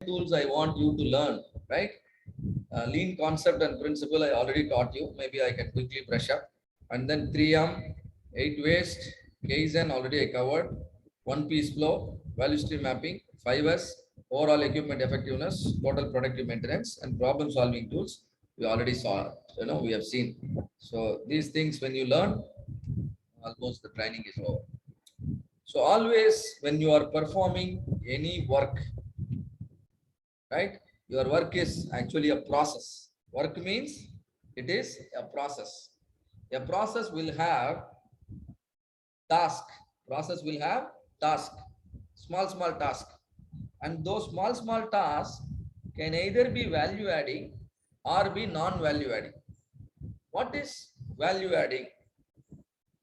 tools I want you to learn, right? Lean concept and principle I already taught you. Maybe I can quickly brush up. And then 3M, 8 waste, Kaizen already I covered. 1 piece flow, value stream mapping, 5S, overall equipment effectiveness, total productive maintenance, and problem solving tools. We already saw, we have seen. So these things, when you learn, almost the training is over. So always when you are performing any work, right? Your work is actually a process. Work means it is a process. A process will have task. Process will have task, small task. And those small tasks can either be value adding or be non-value adding. What is value adding?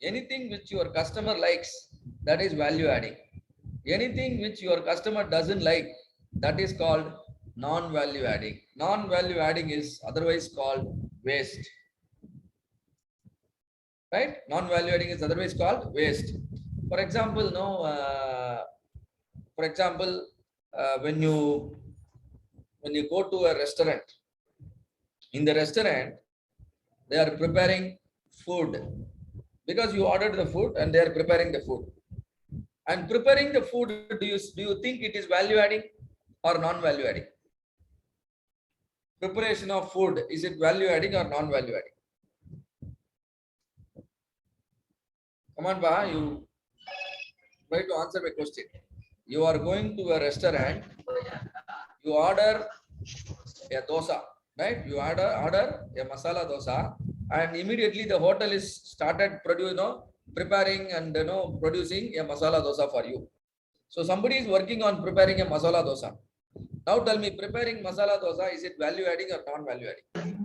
Anything which your customer likes, that is value adding. Anything which your customer doesn't like, that is called non-value adding. Non-value adding is otherwise called waste. Right? Non-value adding is otherwise called waste. For example, when you go to a restaurant, in the restaurant, they are preparing food because you ordered the food and they are preparing the food. And preparing the food, do you think it is value adding or non-value adding? Preparation of food, is it value adding or non-value adding? Come on, Ba, you try to answer my question. You are going to a restaurant, you order a dosa, right? You order a masala dosa, and immediately the hotel is started preparing and producing a masala dosa for you. So somebody is working on preparing a masala dosa. Now tell me, preparing masala dosa, is it value adding or non-value adding?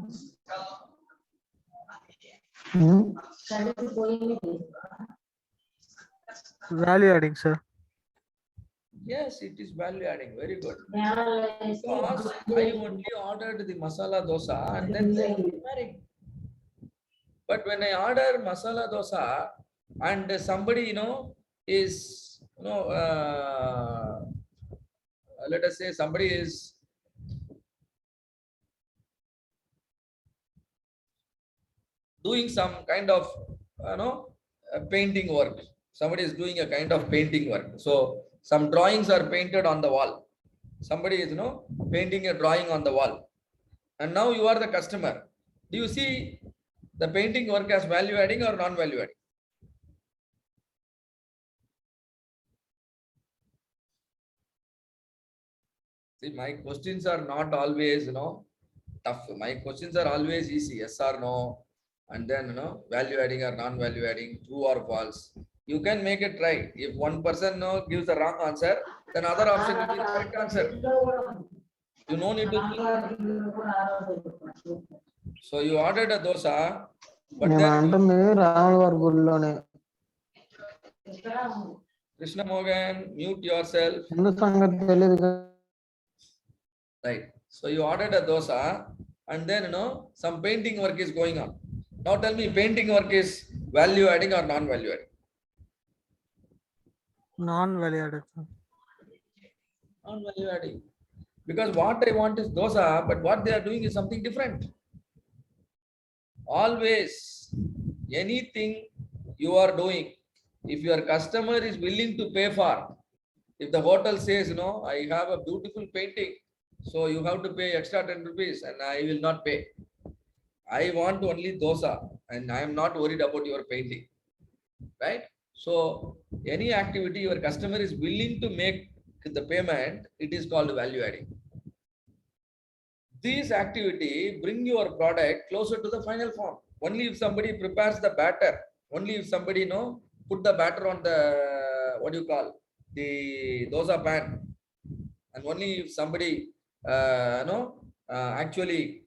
Value adding, sir. Yes, it is value adding. Very good. Because I only ordered the masala dosa and then they are preparing. But when I order masala dosa and somebody, is, let us say somebody is doing some kind of, painting work. Somebody is doing a kind of painting work. So some drawings are painted on the wall. Somebody is, painting a drawing on the wall. And now you are the customer. Do you see the painting work as value adding or non-value adding? See, my questions are not always, tough. My questions are always easy, yes or no. And then, value adding or non-value adding, true or false. You can make it right. If one person gives the wrong answer, then other option will be the correct answer. You no need to. So you ordered a dosa, but then Krishna Mogan, mute yourself. Right. So you ordered a dosa, and then some painting work is going on. Now tell me, painting work is value adding or non-value adding? Non-value added. Non-value adding. Because what I want is dosa, but what they are doing is something different. Always, anything you are doing, if your customer is willing to pay for, if the hotel says, I have a beautiful painting, so you have to pay extra 10 rupees and I will not pay. I want only dosa and I am not worried about your painting, right? So any activity your customer is willing to make the payment, it is called value adding. This activity bring your product closer to the final form. Only if somebody prepares the batter, only if somebody put the batter on the the dosa pan, and only if somebody actually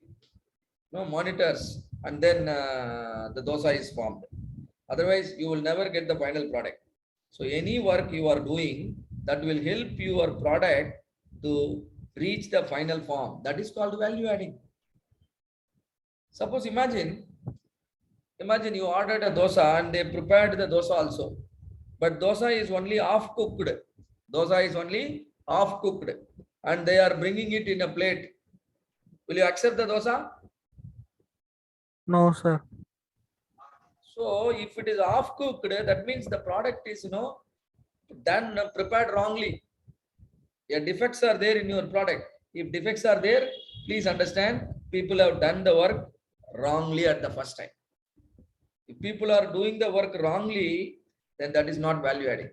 monitors, and then the dosa is formed. Otherwise, you will never get the final product. So any work you are doing that will help your product to reach the final form, that is called value adding. Suppose imagine you ordered a dosa and they prepared the dosa also, but dosa is only half cooked. Dosa is only half cooked. and they are bringing it in a plate. Will you accept the dosa? No, sir. So if it is half cooked, that means the product is, done, prepared wrongly. Your defects are there in your product. If defects are there, please understand, people have done the work wrongly at the first time. If people are doing the work wrongly, then that is not value adding.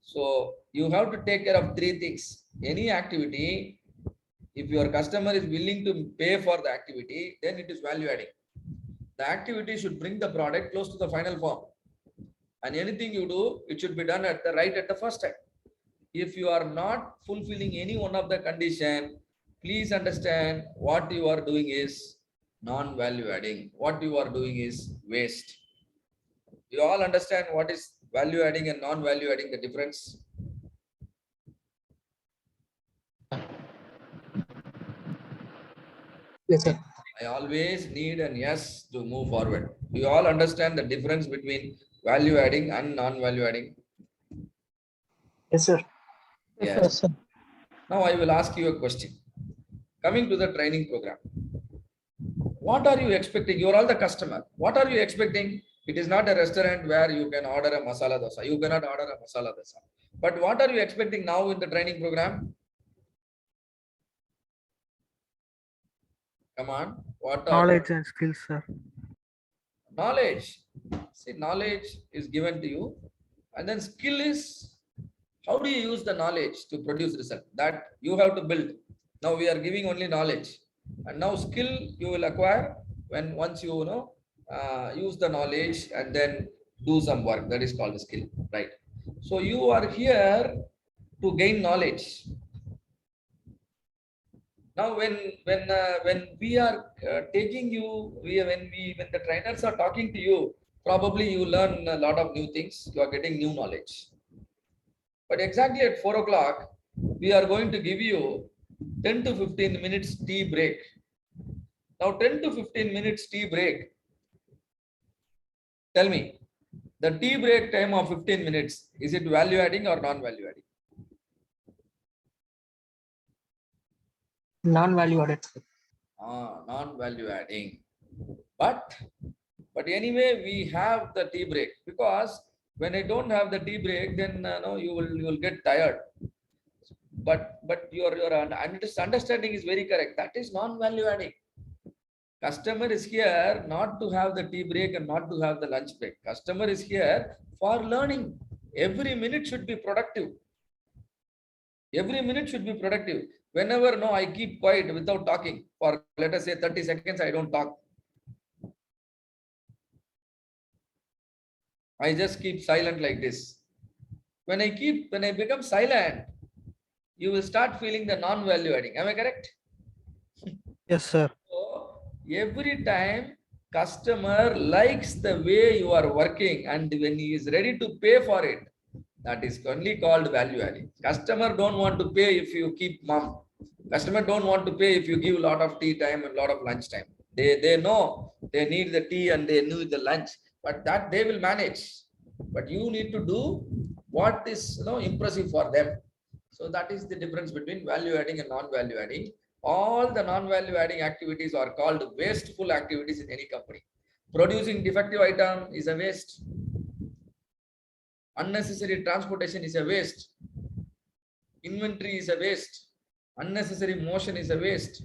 So you have to take care of three things. Any activity, if your customer is willing to pay for the activity, then it is value adding. The activity should bring the product close to the final form. And anything you do, it should be done at the first time. If you are not fulfilling any one of the condition, please understand what you are doing is non-value adding. What you are doing is waste. You all understand what is value adding and non-value adding, the difference? Yes, sir. I always need an yes to move forward. Do you all understand the difference between value adding and non-value adding? Yes, sir. Yes. sir. Now I will ask you a question. Coming to the training program, what are you expecting? You are all the customer. What are you expecting? It is not a restaurant where you can order a masala dosa. You cannot order a masala dosa. But what are you expecting now in the training program? Come on. What are Knowledge and skills, sir. knowledge? See, knowledge is given to you, and then skill is how do you use the knowledge to produce result? That you have to build. Now we are giving only knowledge, and now skill you will acquire when once you use the knowledge and then do some work. That is called skill, right? So you are here to gain knowledge. Now when we are taking you, when the trainers are talking to you, probably you learn a lot of new things. You are getting new knowledge. But exactly at 4 o'clock, we are going to give you 10 to 15 minutes tea break. Now 10 to 15 minutes tea break. Tell me, the tea break time of 15 minutes, is it value adding or non-value adding? Non-value added. Non-value adding. But anyway, we have the tea break, because when I don't have the tea break, then you will get tired. But your understanding is very correct. That is non-value adding. Customer is here not to have the tea break and not to have the lunch break. Customer is here for learning. Every minute should be productive. Every minute should be productive. Whenever I keep quiet without talking for, let us say, 30 seconds, I don't talk. I just keep silent like this. When I become silent, you will start feeling the non-value adding. Am I correct? Yes, sir. So every time customer likes the way you are working, and when he is ready to pay for it, that is only called value adding. Customer don't want to pay if you keep mum. Customer don't want to pay if you give a lot of tea time and a lot of lunch time. They know they need the tea and they need the lunch, but that they will manage. But you need to do what is impressive for them. So that is the difference between value adding and non-value adding. All the non-value adding activities are called wasteful activities in any company. Producing defective item is a waste. Unnecessary transportation is a waste. Inventory is a waste. Unnecessary motion is a waste.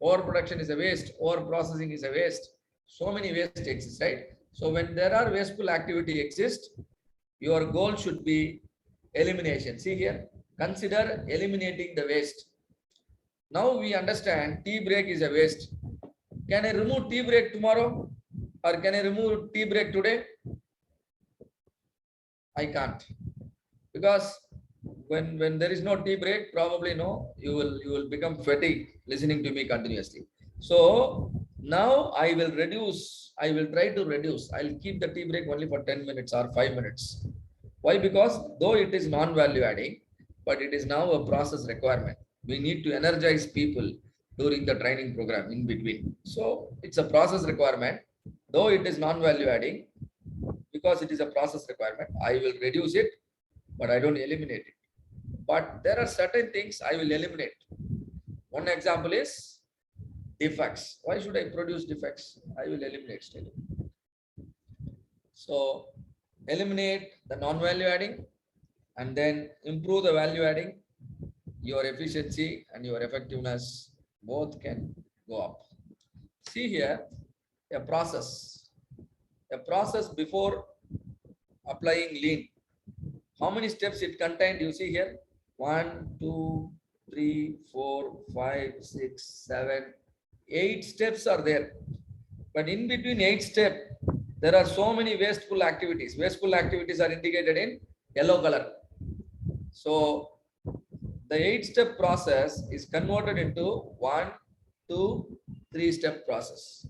Overproduction is a waste. Overprocessing is a waste. So many wastes exist, right? So when there are wasteful activity exist, your goal should be elimination. See here, consider eliminating the waste. Now we understand tea break is a waste. Can I remove tea break tomorrow? Or can I remove tea break today? I can't. Because when there is no tea break, probably you will become fatigued listening to me continuously. So now I will try to reduce. I'll keep the tea break only for 10 minutes or 5 minutes. Why? Because though it is non-value adding, but it is now a process requirement. We need to energize people during the training program in between. So it's a process requirement. Though it is non-value adding, because it is a process requirement, I will reduce it, but I don't eliminate it. but there are certain things I will eliminate. One example is defects. Why should I produce defects? I will eliminate still. So eliminate the non-value adding and then improve the value adding. Your efficiency and your effectiveness both can go up. See here, a process before applying lean. How many steps it contained? You see here, 1, 2, 3, 4, 5, 6, 7, 8 steps are there. But in between 8 steps, there are so many wasteful activities. Wasteful activities are indicated in yellow color. So the 8-step process is converted into 1, 2, 3-step process.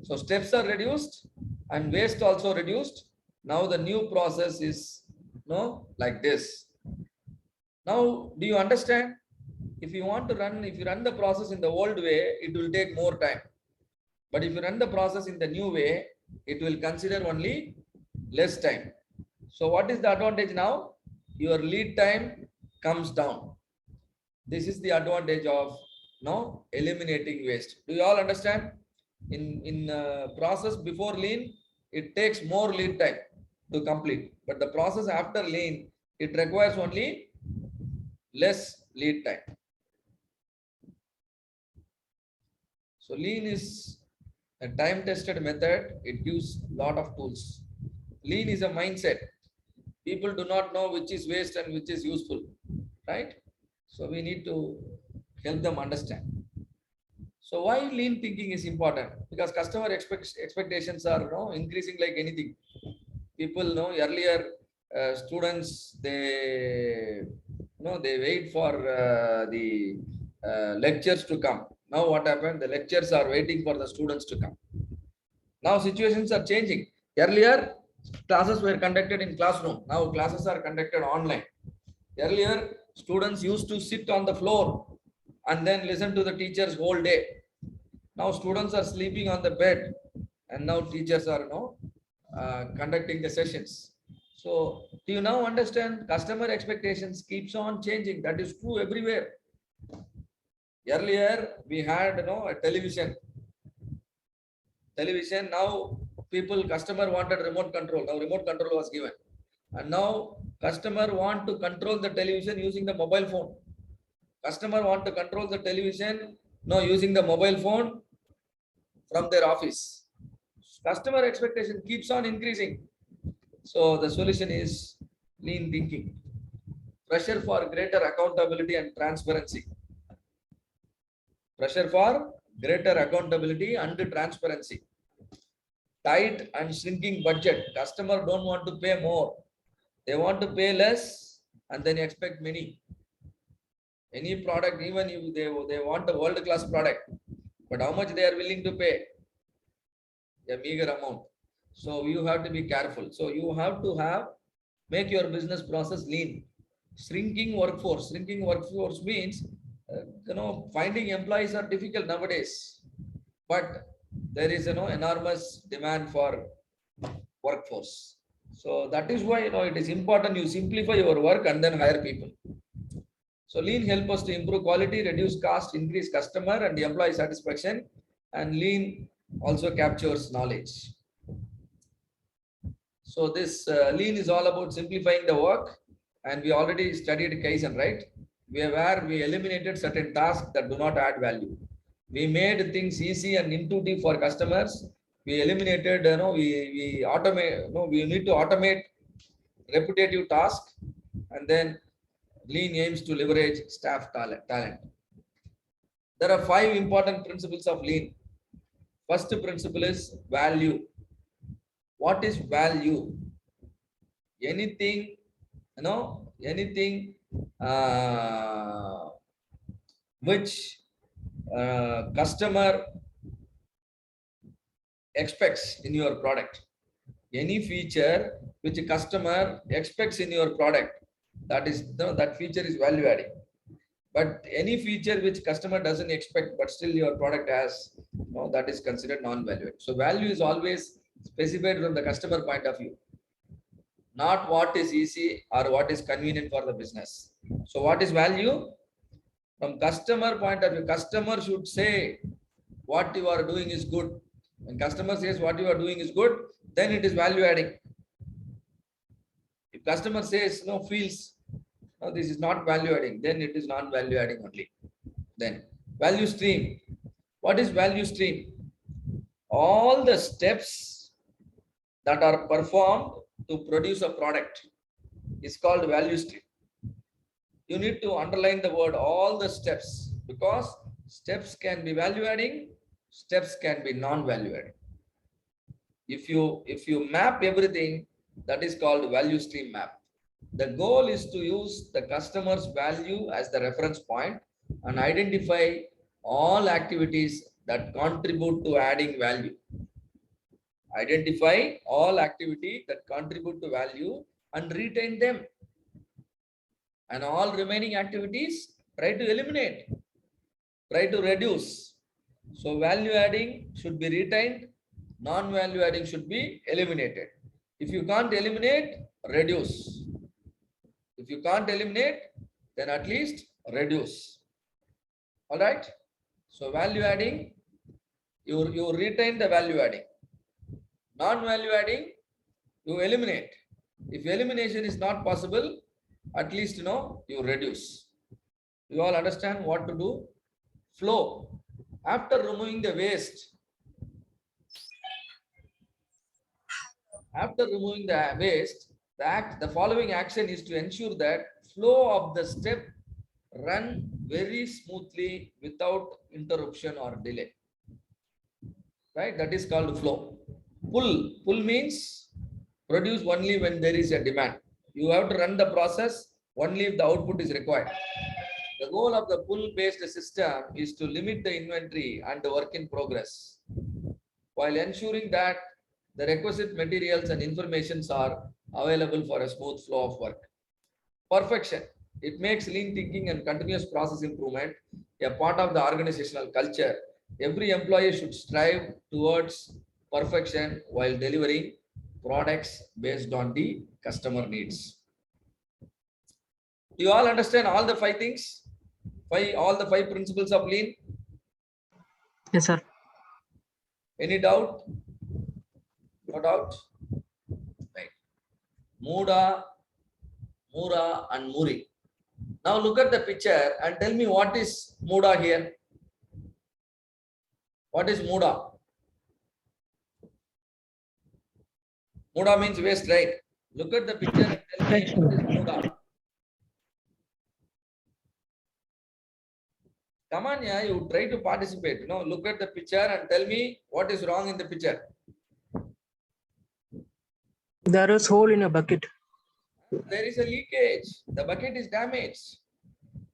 So steps are reduced and waste also reduced. Now the new process is like this. Now, do you understand? If you run the process in the old way, it will take more time. But if you run the process in the new way, it will consider only less time. So what is the advantage now? Your lead time comes down. This is the advantage of eliminating waste. Do you all understand? In process before lean, it takes more lead time to complete. But the process after lean, it requires only less lead time. So lean is a time-tested method. It gives a lot of tools. Lean is a mindset. People do not know which is waste and which is useful, right? So we need to help them understand. So why lean thinking is important? Because customer expectations are increasing like anything. People know earlier students they wait for the lectures to come. Now what happened? The lectures are waiting for the students to come. Now situations are changing. Earlier classes were conducted in classroom. Now classes are conducted online. Earlier students used to sit on the floor and then listen to the teachers whole day. Now students are sleeping on the bed and now teachers are conducting the sessions. So do you now understand? Customer expectations keeps on changing. That is true everywhere. Earlier we had a television. Now customer wanted remote control. Now remote control was given. And now customer want to control the television using the mobile phone. Customer want to control the television using the mobile phone from their office. Customer expectation keeps on increasing. So the solution is lean thinking. Pressure for greater accountability and transparency. Pressure for greater accountability and transparency. Tight and shrinking budget. Customer don't want to pay more. They want to pay less and then expect many. Any product, even if they want a world-class product, but how much they are willing to pay? A meager amount. So you have to be careful. So you have to make your business process lean. Shrinking workforce. Shrinking workforce means finding employees are difficult nowadays, but there is enormous demand for workforce. So that is why it is important you simplify your work and then hire people. So lean helps us to improve quality, reduce cost, increase customer and employee satisfaction, and lean also captures knowledge. So this lean is all about simplifying the work, and we already studied Kaizen, right? Where we eliminated certain tasks that do not add value. We made things easy and intuitive for customers. We eliminated, we automate, we need to automate repetitive tasks, and then lean aims to leverage staff talent. There are 5 important principles of lean. First principle is value. What is value? Anything, which customer expects in your product. Any feature which a customer expects in your product, that feature is value adding. But any feature which customer doesn't expect but still your product has, that is considered non-value. So value is always specified from the customer point of view. not what is easy or what is convenient for the business. So what is value? From customer point of view, customer should say what you are doing is good. When customer says what you are doing is good, then it is value adding. If customer says no, feels no, this is not value adding, then it is not value adding only. Then value stream. What is value stream? All the steps that are performed to produce a product is called value stream. You need to underline the word all the steps, because steps can be value adding, steps can be non-value adding. If you map everything, that is called value stream map. The goal is to use the customer's value as the reference point and identify all activities that contribute to adding value. Identify all activities that contribute to value and retain them. And all remaining activities, try to eliminate, try to reduce. So value adding should be retained, non-value adding should be eliminated. If you can't eliminate, reduce. If you can't eliminate, then at least reduce. All right. So value adding, you retain the value adding. Non-value adding, you eliminate. If elimination is not possible, at least you reduce. You all understand what to do? Flow. After removing the waste, the following action is to ensure that flow of the step run very smoothly without interruption or delay. Right? That is called flow. Pull. Pull means produce only when there is a demand. You have to run the process only if the output is required. The goal of the pull-based system is to limit the inventory and the work in progress, while ensuring that the requisite materials and informations are available for a smooth flow of work. Perfection. It makes lean thinking and continuous process improvement a part of the organizational culture. Every employee should strive towards perfection while delivering products based on the customer needs. Do you all understand all the 5 things? All the 5 principles of lean? Yes, sir. Any doubt? No doubt? Right. Muda, Mura, and Muri. Now look at the picture and tell me what is Muda here. What is Muda? Muda means waste, right? Look at the picture and tell me what is Muda. Come on, yeah, you try to participate. Look at the picture and tell me what is wrong in the picture. There is hole in a bucket. There is a leakage. The bucket is damaged.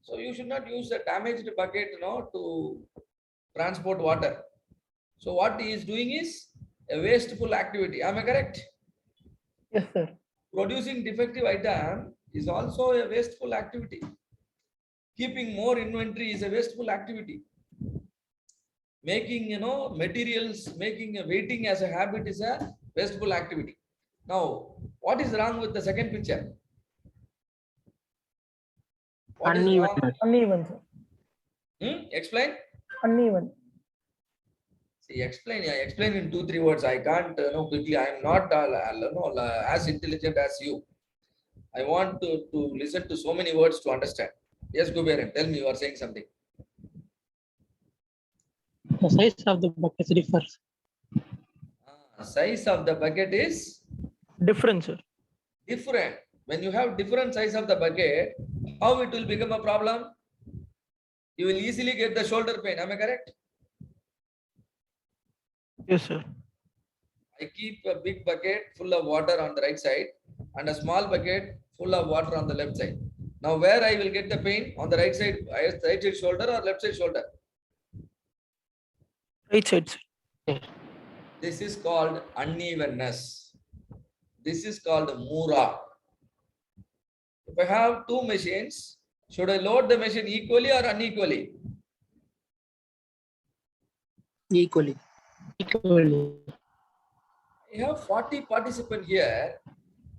So you should not use a damaged bucket, to transport water. So what he is doing is a wasteful activity. Am I correct? Yes, sir. Producing defective item is also a wasteful activity. Keeping more inventory is a wasteful activity. Making, materials, making a waiting as a habit is a wasteful activity. Now, what is wrong with the second picture? What is wrong? Uneven, sir. Explain. Uneven. See, explain. Yeah, explain in 2-3 words. I can't quickly. I am not as intelligent as you. I want to listen to so many words to understand. Yes, Guberan, tell me, you are saying something. The size of the bucket differs. Size of the bucket is Different, sir. different. When you have different size of the bucket, how it will become a problem? You will easily get the shoulder pain. Am I correct? Yes, sir. I keep a big bucket full of water on the right side and a small bucket full of water on the left side. Now, where I will get the pain? On the right side shoulder or left side shoulder? Right side, sir. This is called unevenness. This is called Mura. If I have 2 machines, should I load the machine equally or unequally? Equally. Equally. I have 40 participants here.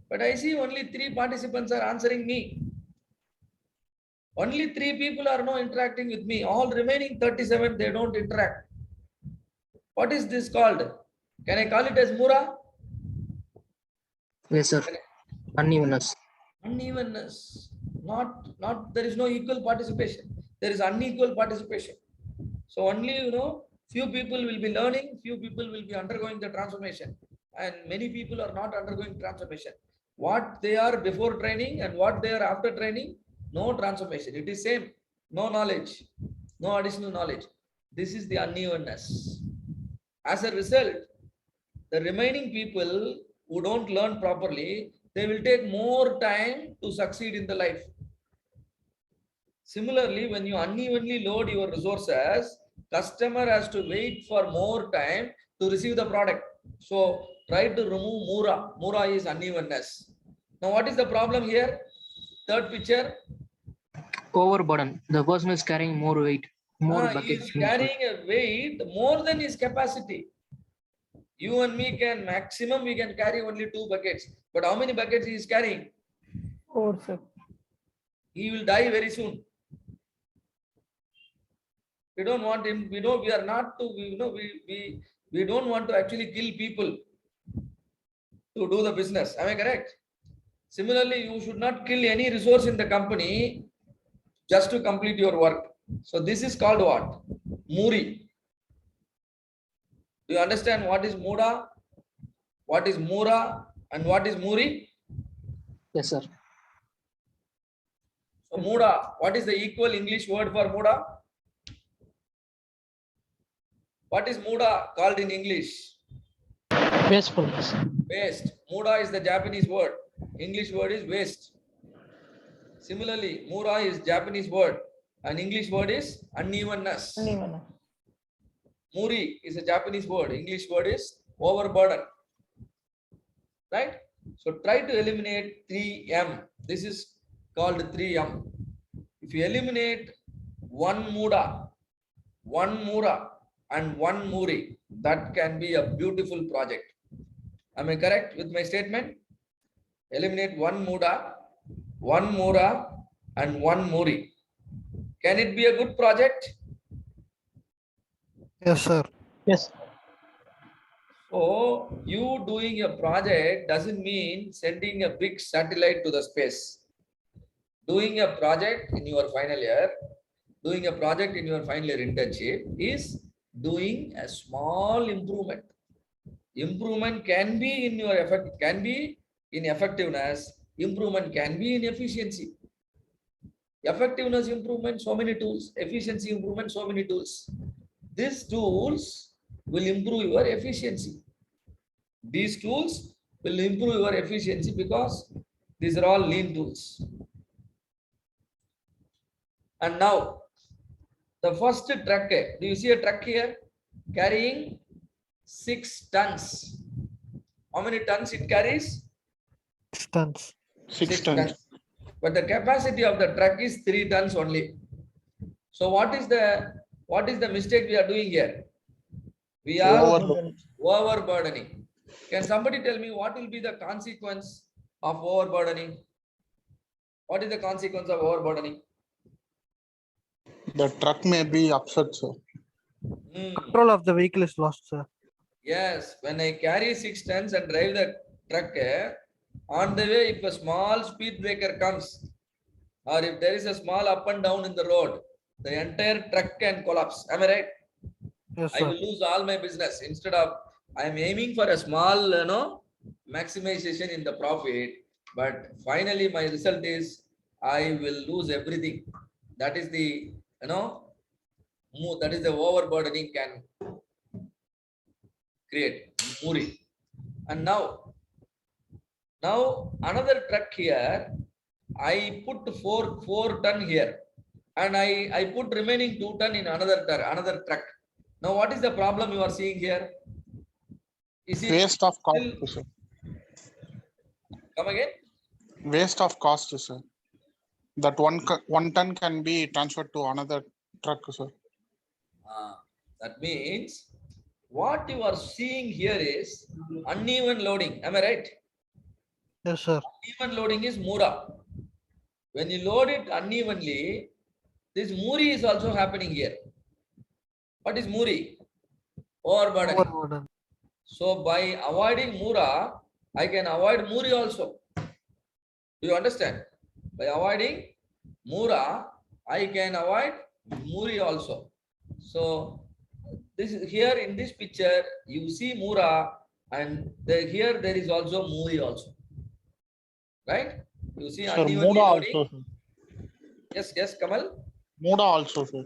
But I see only 3 participants are answering me. Only 3 people are now interacting with me. All remaining 37, they don't interact. What is this called? Can I call it as Mura? Yes, sir. Unevenness. Unevenness. Not there is no equal participation. There is unequal participation. So only few people will be learning, few people will be undergoing the transformation, and many people are not undergoing transformation. What they are before training and what they are after training, no transformation. It is same, no knowledge, no additional knowledge. This is the unevenness. As a result, the remaining people who don't learn properly, they will take more time to succeed in the life. Similarly, when you unevenly load your resources, customer has to wait for more time to receive the product. So try to remove Mura. Mura is unevenness. Now what is the problem here? Third picture. Overburden. The person is carrying more weight, more He buckets. is carrying a weight more than his capacity. You and me can maximum we can carry only 2 buckets. But how many buckets he is carrying? 4, sir. He will die very soon. We don't want him. We are not to. We don't want to actually kill people to do the business. Am I correct? Similarly, you should not kill any resource in the company just to complete your work. So this is called what? Muri. Do you understand what is Mura? What is Mura and what is Muri? Yes, sir. So Mura, what is the equal English word for Mura? What is Muda called in English? Wastefulness. Waste. Muda is the Japanese word. English word is waste. Similarly, Mura is Japanese word and English word is unevenness. Unevenness. Muri is a Japanese word. English word is overburden. Right? So try to eliminate 3M. This is called 3M. If you eliminate one Muda, one Mura, and one Muri, that can be a beautiful project. Am I correct with my statement? Eliminate one Muda, one Mura, and one Muri. Can it be a good project? Yes, sir. Yes. So you doing a project doesn't mean sending a big satellite to the space. Doing a project in your final year, doing a project in your final year internship is doing a small improvement. Improvement can be in your effect, can be in effectiveness. Improvement can be in efficiency. Effectiveness improvement, so many tools. Efficiency improvement, so many tools. These tools will improve your efficiency. These tools will improve your efficiency because these are all lean tools. And now, the first truck, do you see a truck here? Carrying 6 tons. How many tons it carries? 6 tons. 6 tons. But the capacity of the truck is 3 tons only. So what is the mistake we are doing here? We are overburdening. Can somebody tell me what will be the consequence of overburdening? What is the consequence of overburdening? The truck may be upset, sir. Control of the vehicle is lost, sir. Yes, when I carry 6 tons and drive the truck, on the way, if a small speed breaker comes, or if there is a small up and down in the road, the entire truck can collapse. Am I right? Yes, I sir. will lose all my business. Instead of, I am aiming for a small, maximization in the profit, but finally my result is I will lose everything. That is the, that is the overburdening can create Muri. And now another truck here, I put 4 ton here, and I put remaining 2 ton in another truck. Now what is the problem you are seeing here? Is it Waste of cost, still- sir. Come again? Waste of cost, sir. That one ton can be transferred to another truck, sir. That means what you are seeing here is uneven loading. Am I right? Yes, sir. Uneven loading is Mura. When you load it unevenly, this Muri is also happening here. What is Muri? Overburdening. Overburden. So by avoiding Mura, I can avoid Muri also. Do you understand? By avoiding Mura, I can avoid Muri also. So this is here in this picture, you see Mura, and here there is also Muri also. Right? You see Sir, unevenly Muda loading. also, sir. Yes, Kamal. Muda also, sir.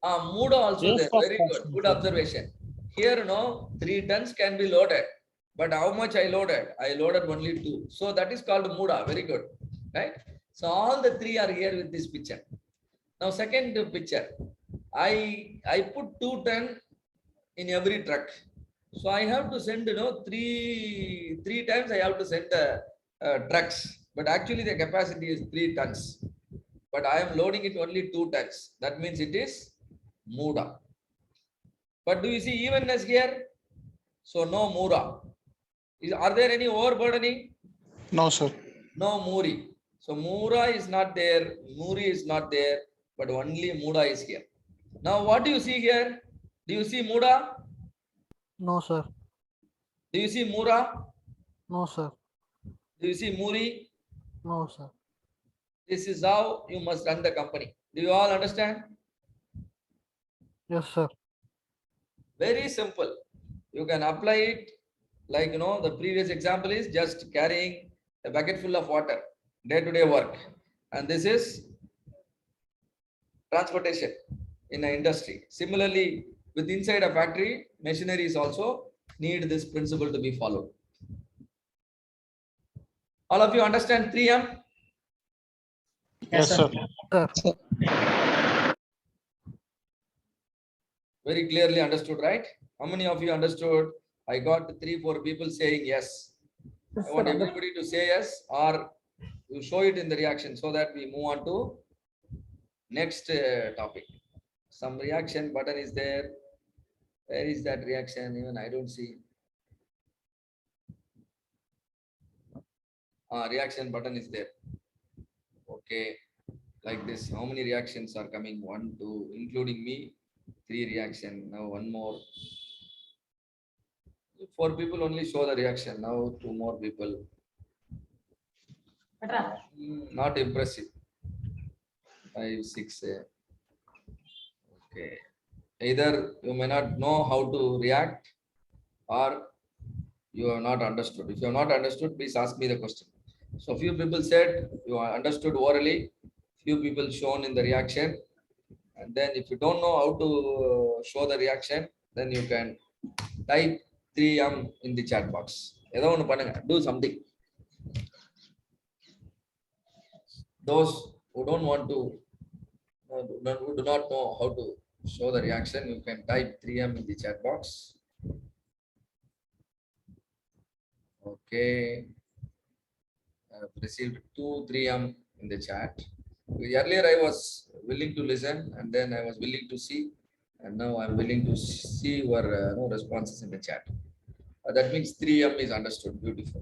Muda also Yes, there. of Very course, good. Good sir. observation. Here, 3 tons can be loaded. But how much I loaded? I loaded only 2. So that is called Muda. Very good. Right? So all the 3 are here with this picture. Now, second picture. I put 2 ton in every truck. So I have to send, three times I have to send trucks. But actually the capacity is 3 tons. But I am loading it only 2 tons. That means it is Muda. But do you see evenness here? So no Mura. Are there any overburdening? No, sir. No Muri. So Mura is not there, Muri is not there, but only Muda is here. Now what do you see here? Do you see Muda? No, sir. Do you see Mura? No, sir. Do you see Muri? No, sir. This is how you must run the company. Do you all understand? Yes, sir. Very simple. You can apply it like, the previous example is just carrying a bucket full of water, day-to-day work. And this is transportation in an industry. Similarly, with inside a factory, machineries also need this principle to be followed. All of you understand 3M? Yes, sir. Sir. Very clearly understood, right? How many of you understood? I got 3-4 people saying yes. I want everybody to say yes, or you show it in the reaction so that we move on to next topic. Some reaction button is there. Where is that reaction? Even I don't see. Reaction button is there. Okay, like this. How many reactions are coming? 1, 2, including me. 3 reaction. Now 1 more. 4 people only show the reaction. Now 2 more people. Not impressive. 5, 6. Okay. Either you may not know how to react, or you have not understood. If you have not understood, please ask me the question. So few people said you understood orally. Few people shown in the reaction. And then if you don't know how to show the reaction, then you can type 3M in the chat box. Do something. Those who don't want to, who do not know how to show the reaction, you can type 3M in the chat box. Okay. I've received 2 3M in the chat. Earlier I was willing to listen, and then I was willing to see, and now I'm willing to see your responses in the chat. That means 3M is understood. Beautiful.